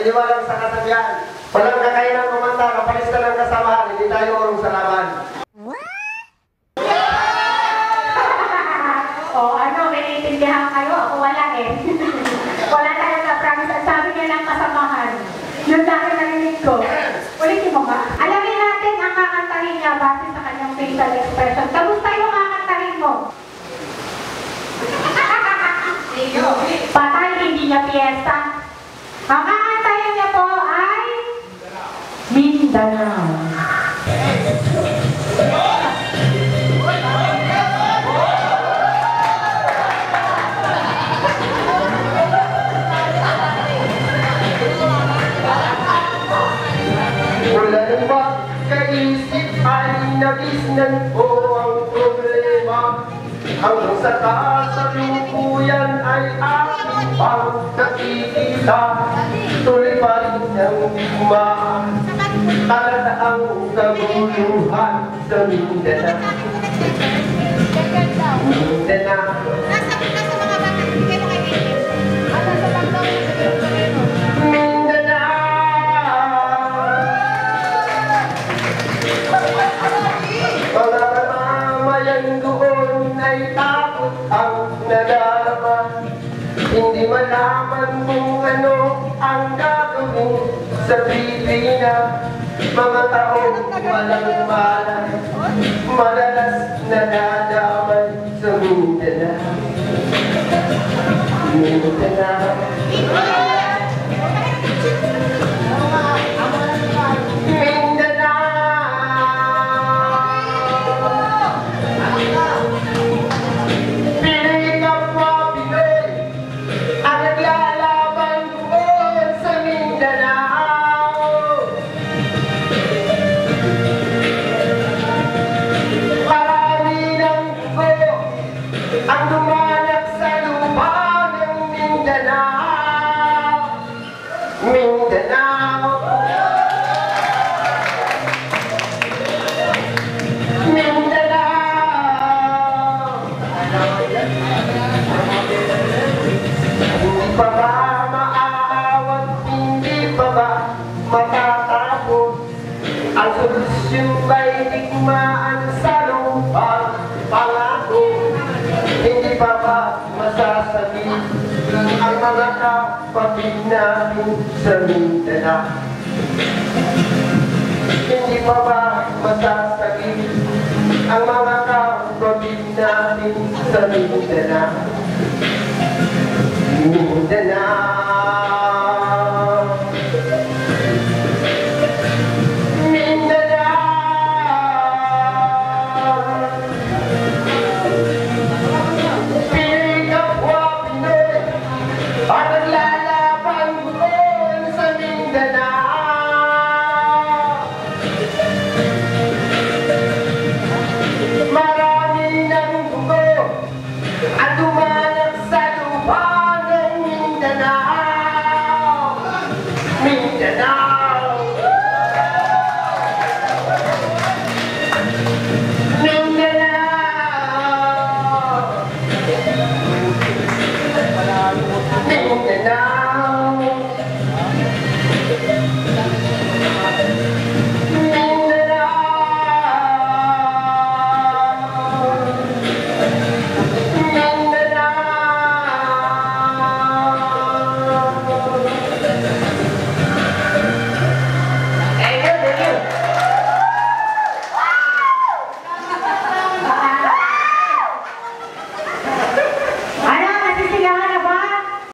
naniniwala sa kasabihan. Walang kakainang kumanta, kapalista ng kasamahan, hindi tayo urong sa laban. O ano, may naiintindihan kayo? Ako wala eh. Wala talaga, promise. Ang sabi niya ng kasamahan. Yun dahil narinig ko. Ulitin mo ba? Alamin natin ang kakantahin niya base sa kanyang facial expression. Kamusta yung kakantahin mo? Patay, hindi niya piyesta. Ang kakantahin niya po ay Mindanao. Wala nang makaisip ay nagisnan ko ang problema. Hanggang sa kasalukuyan ay aking pang nakikita. Tuloy pa rin ang digmaan, talaga ang kaguluhan sa Mindanao. Mindanao. Nasa mga bata, hindi kayo kayo. Ano sa banggaw na kayo? Mga mamamayan doon ay takot ang nadarama. Hindi malaman kung ano ang gagawin sa Pilipinas. Mga taong walang malay, madalas nadadamay sa Mindanao. Mindanao. Ang dumanak sa lupa ng Mindanao. Mindanao. Mindanao. Hindi pa ba maaawat? Hindi pa ba matatapos? Ang solusyon ba'y digmaan sa lupa? Pangako. Hindi pa ba masasabi ang mga kapatid natin sa Mindanao? Hindi pa ba masasabi ang mga kapatid natin sa Mindanao? Mindanao.